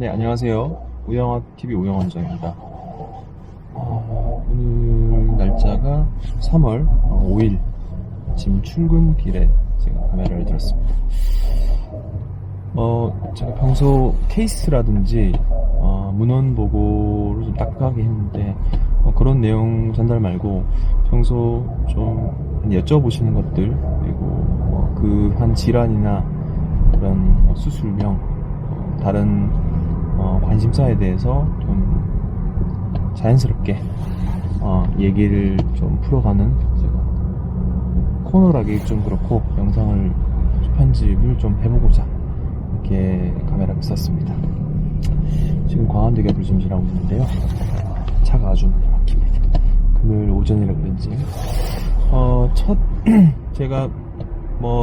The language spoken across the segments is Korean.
네, 안녕하세요. 우영아TV 우영원장입니다. 오늘 날짜가 3월 5일, 지금 출근길에 제가 카메라를 들었습니다. 제가 평소 케이스라든지, 문헌 보고를 좀 딱하게 했는데, 그런 내용 전달 말고, 평소 좀 여쭤보시는 것들, 그리고 그 한 질환이나 그런 수술명, 다른 관심사에 대해서 좀 자연스럽게 얘기를 좀 풀어가는, 제가 코너라기 좀 그렇고 영상을 편집을 좀 해보고자 이렇게 카메라를 썼습니다. 지금 광안대교를 좀 지나고 있는데요. 차가 아주 많이 막힙니다. 금요일 오전이라 그런지 제가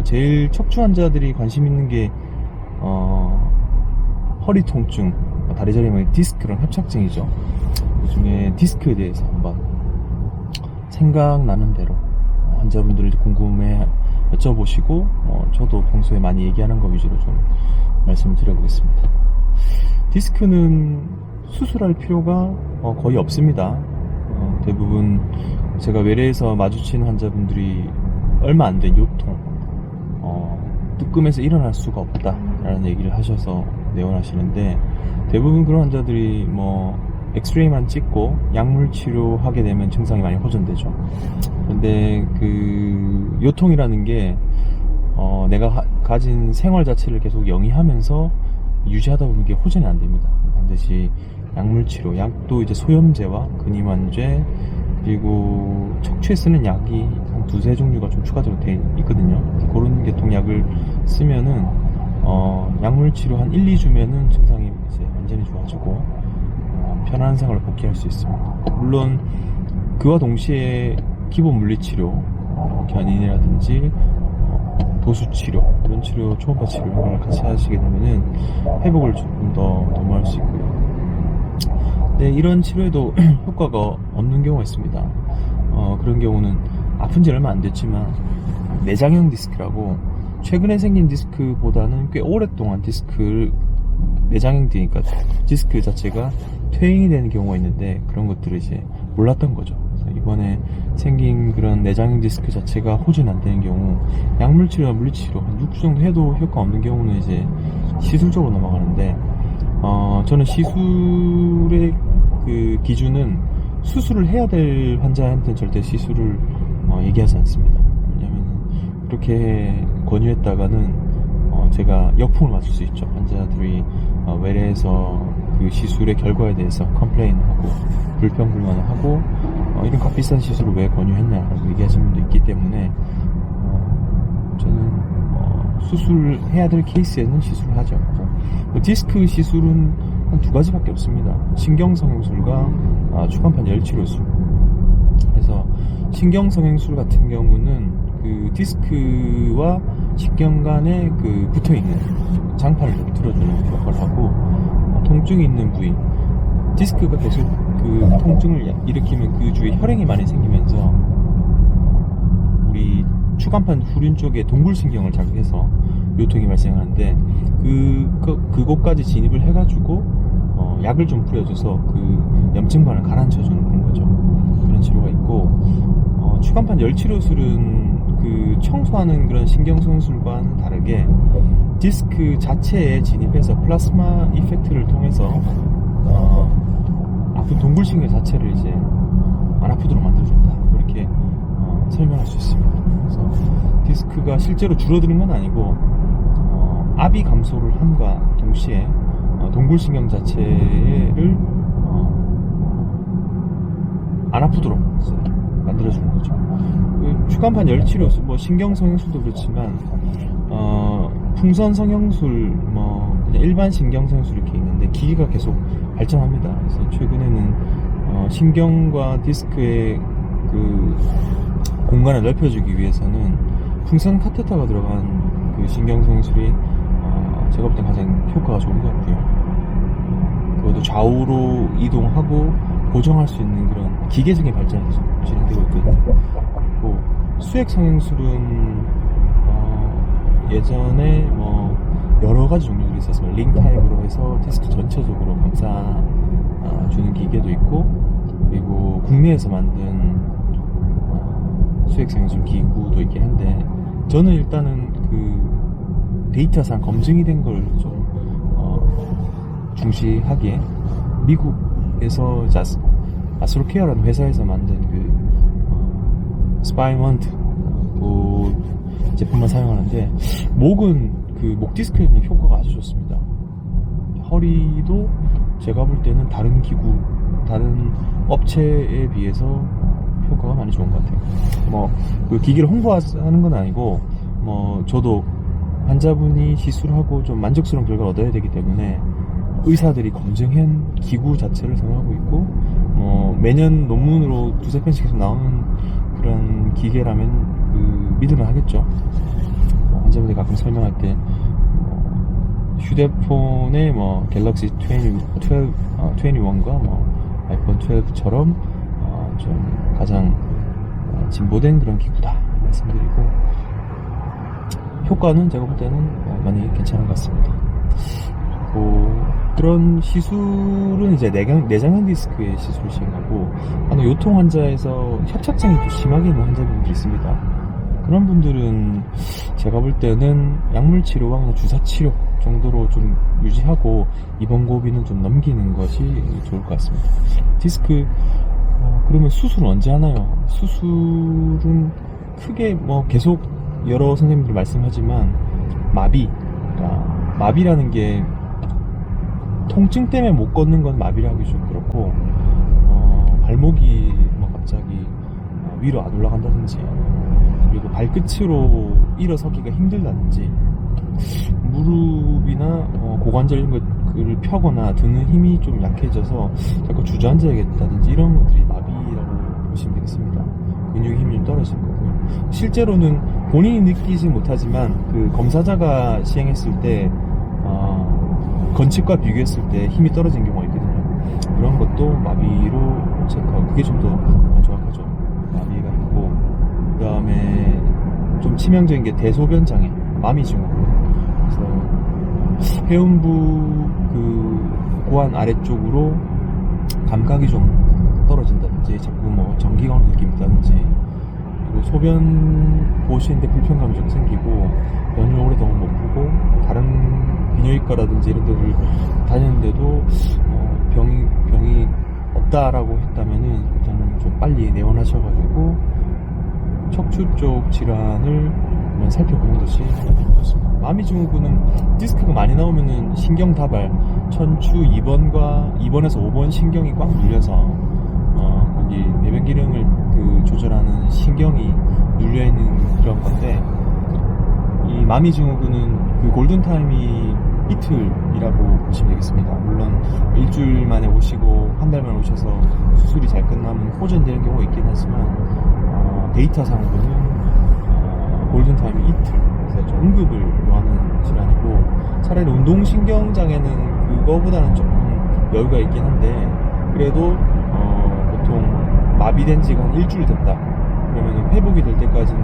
제일 척추 환자들이 관심 있는 게 허리 통증, 다리 저림의 디스크랑 협착증이죠. 그 중에 디스크에 대해서 한번 생각나는 대로 환자분들이 궁금해 여쭤보시고, 저도 평소에 많이 얘기하는 거 위주로 좀 말씀을 드려보겠습니다. 디스크는 수술할 필요가 거의 없습니다. 대부분 제가 외래에서 마주친 환자분들이 얼마 안 된 요통, 뜨끔해서 일어날 수가 없다라는 얘기를 하셔서 내원하시는데, 대부분 그런 환자들이 엑스레이만 찍고 약물 치료하게 되면 증상이 많이 호전되죠. 근데 그 요통이라는 게 내가 가진 생활 자체를 계속 영위하면서 유지하다 보면 이게 호전이 안 됩니다. 반드시 약물 치료, 약도 이제 소염제와 근이만제, 그리고 척추에 쓰는 약이 한 두세 종류가 좀 추가적으로 돼 있거든요. 그런 계통약을 쓰면은 약물 치료 한 1, 2주면은 증상이 이제 완전히 좋아지고 편안한 생활을 복귀할 수 있습니다. 물론 그와 동시에 기본 물리치료, 견인이라든지 도수치료, 이런 치료, 초음파 치료 이런 걸 같이 하시게 되면은 회복을 조금 더 도모할 수 있고요. 네, 이런 치료에도 효과가 없는 경우가 있습니다. 그런 경우는 아픈 지 얼마 안 됐지만 내장형 디스크라고, 최근에 생긴 디스크보다는 꽤 오랫동안 내장형 디스크 자체가 퇴행이 되는 경우가 있는데, 그런 것들을 이제 몰랐던 거죠. 그래서 이번에 생긴 그런 내장형 디스크 자체가 호전이 안 되는 경우, 약물치료나 물리치료 한 6주 정도 해도 효과 없는 경우는 이제 시술 쪽으로 넘어가는데, 저는 시술의 그 기준은 수술을 해야 될 환자한테는 절대 시술을 얘기하지 않습니다. 왜냐면 그렇게 권유했다가는 제가 역풍을 맞을 수 있죠. 환자들이 외래에서 그 시술의 결과에 대해서 컴플레인하고 불평불만을 하고, 이런 값비싼 시술을 왜 권유했냐라고 얘기하시는 분도 있기 때문에, 저는 수술해야 될 케이스에는 시술을 하죠. 디스크 시술은 한 두 가지밖에 없습니다. 신경성형술과 추간판 열치료술. 그래서 신경성형술 같은 경우는 그 디스크와 신경 간에 그 붙어있는 장판을 좀 틀어주는 역할을 하고, 통증이 있는 부위, 디스크가 계속 그 통증을 일으키면 그 주위에 혈행이 많이 생기면서 우리 추간판 후륜 쪽에 동굴신경을 자극해서 요통이 발생하는데, 그곳까지 진입을 해가지고 약을 좀 뿌려줘서 그 염증관을 가라앉혀주는 그런 거죠. 그런 치료가 있고, 추간판 열치료술은 그 청소하는 그런 신경성술과는 다르게 디스크 자체에 진입해서 플라스마 이펙트를 통해서 아픈 동굴신경 자체를 이제 안 아프도록 만들어준다, 이렇게 설명할 수 있습니다. 그래서 디스크가 실제로 줄어드는 건 아니고, 압이 감소를 함과 동시에 동굴신경 자체를 안 아프도록 만들어주는 거죠. 추간판 열치료술, 신경성형술도 그렇지만 풍선성형술, 그냥 일반 신경성형술 이렇게 있는데, 기기가 계속 발전합니다. 그래서 최근에는 신경과 디스크의 그 공간을 넓혀주기 위해서는 풍선 카테터가 들어간 그 신경성형술이 제가 볼 땐 가장 효과가 좋은 것 같고요. 그것도 좌우로 이동하고 고정할 수 있는 그런 기계적인 발전이 계속 진행되고 있거든요. 수액 성형술은 예전에 여러 가지 종류들이 있어서 링 타입으로 해서 디스크 전체적으로 감싸 주는 기계도 있고, 그리고 국내에서 만든 수액 생술 기구도 있긴 한데, 저는 일단은 그 데이터상 검증이 된 걸 좀 중시하기에 미국에서 아스트로케어라는 회사에서 만든 그 스파이먼트 그 제품만 사용하는데, 그 목 디스크에는 효과가 아주 좋습니다. 허리도 제가 볼 때는 다른 업체에 비해서 효과가 많이 좋은 것 같아요. 그 기기를 홍보하는 건 아니고, 저도 환자분이 시술하고 좀 만족스러운 결과를 얻어야 되기 때문에 의사들이 검증한 기구 자체를 사용하고 있고, 매년 논문으로 두세 편씩 계속 나오는 그런 기계라면 믿을만 하겠죠. 환자분들이 가끔 설명할 때 휴대폰의 갤럭시 21과 아이폰 12처럼 좀 가장 진보된 그런 기구다 말씀드리고, 효과는 제가 볼 때는 많이 괜찮은 것 같습니다. 그런 시술은 이제 내장형 디스크의 시술을 시행하고, 요통 환자에서 협착증이 좀 심하게 있는 환자분들이 있습니다. 그런 분들은 제가 볼 때는 약물 치료와 그냥 주사 치료 정도로 좀 유지하고 입원 고비는 좀 넘기는 것이 좋을 것 같습니다. 디스크 그러면 수술은 언제 하나요? 수술은 크게 계속 여러 선생님들이 말씀하지만 마비라는 게 통증 때문에 못 걷는 건 마비라 하기 좀 그렇고, 발목이 갑자기 위로 안 올라간다든지, 그리고 발끝으로 일어서기가 힘들다든지, 무릎이나 고관절 이런 것을 펴거나 드는 힘이 좀 약해져서 자꾸 주저앉아야겠다든지, 이런 것들이 마비라고 보시면 되겠습니다. 근육의 힘이 좀 떨어진 거고요. 실제로는 본인이 느끼지 못하지만 그 검사자가 시행했을 때 건칙과 비교했을 때 힘이 떨어진 경우가 있거든요. 그런 것도 마비로 체크하고, 그게 좀 더 정확하죠. 마비가 있고, 그 다음에 좀 치명적인 게 대소변 장애, 마미 증후군. 그래서 회음부 고환 아래쪽으로 감각이 좀 떨어진다든지, 자꾸 전기가 오는 느낌이 있다든지, 그리고 소변 보시는데 불편감이 좀 생기고, 연을 오래동안 못 보고, 다른 비뇨기과라든지 이런 데를 다녔는데도 병이 없다라고 했다면은 일단은 좀 빨리 내원하셔가지고 척추 쪽 질환을 한번 살펴보는 것이 좋습니다. 마미 증후군은 디스크가 많이 나오면은 신경 다발, 천추 2번에서 5번 신경이 꽉 눌려서 거기 배변 기능을 조절하는 신경이 눌려 있는 그런 건데, 이 마미 증후군은 골든타임이 이틀이라고 보시면 되겠습니다. 물론 일주일 만에 오시고 한 달 만에 오셔서 수술이 잘 끝나면 호전되는 경우가 있긴 하지만, 데이터상으로는 골든타임이 이틀, 그래서 좀 응급을 요하는 질환이고, 차라리 운동신경장애는 그거보다는 조금 여유가 있긴 한데, 그래도 보통 마비된 지가 한 일주일 됐다 그러면 회복이 될 때까지는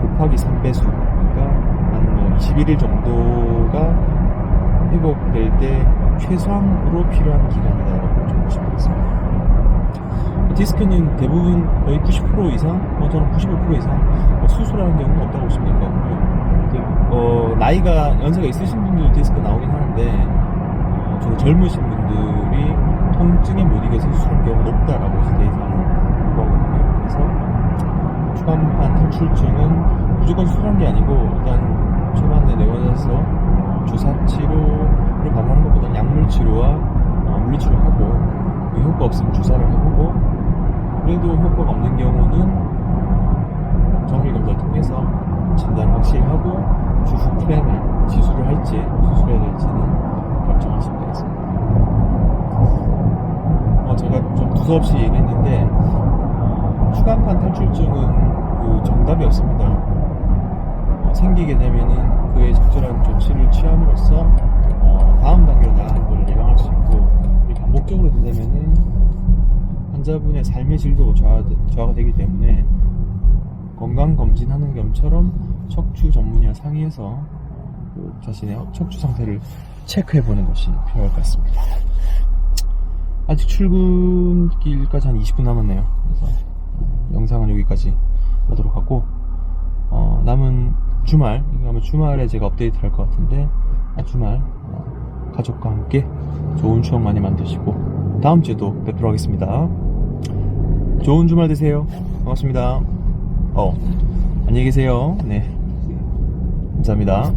곱하기 3배수, 그러니까 한 21일 정도가 회복될 때 최소한으로 필요한 기간이다라고 좀 보시면 되겠습니다. 디스크는 대부분 거의 90% 이상, 저는 95% 이상 수술하는 경우는 없다고 보시면 될 것 같고요. 연세가 있으신 분들도 디스크 나오긴 하는데, 저는 젊으신 분들이 통증에 못 이겨서 수술하는 경우가 높다라고 데이터는 보고하거든요. 그래서 추간판 탈출증은 무조건 수술한 게 아니고, 일단 초반에 내원해서 주사 치료를 바로 하는 것보다는 약물 치료와 물리치료하고, 효과 없으면 주사를 해보고, 그래도 효과가 없는 경우는 정밀검사를 통해서 진단을 확실히 하고 주후 플랜을 지수를 할지 수술해야 될지는 결정하시면 되겠습니다. 제가 좀 두서없이 얘기했는데, 추간판 탈출증은 정답이 없습니다. 생기게 되면은 그에 적절한 조치를 취함으로써 다음 단계로 나가는 걸 예방할 수 있고, 반복적으로 된다면은 환자분의 삶의 질도가 저하가 되기 때문에 건강검진하는 겸처럼 척추 전문의와 상의해서 그 자신의 척추 상태를 체크해 보는 것이 필요할 것 같습니다. 아직 출근길까지 한 20분 남았네요. 그래서 영상은 여기까지 하도록 하고, 남은 주말, 아마 주말에 제가 업데이트 할 것 같은데, 주말 가족과 함께 좋은 추억 많이 만드시고 다음 주에도 뵙도록 하겠습니다. 좋은 주말 되세요. 반갑습니다. 안녕히 계세요. 네, 감사합니다.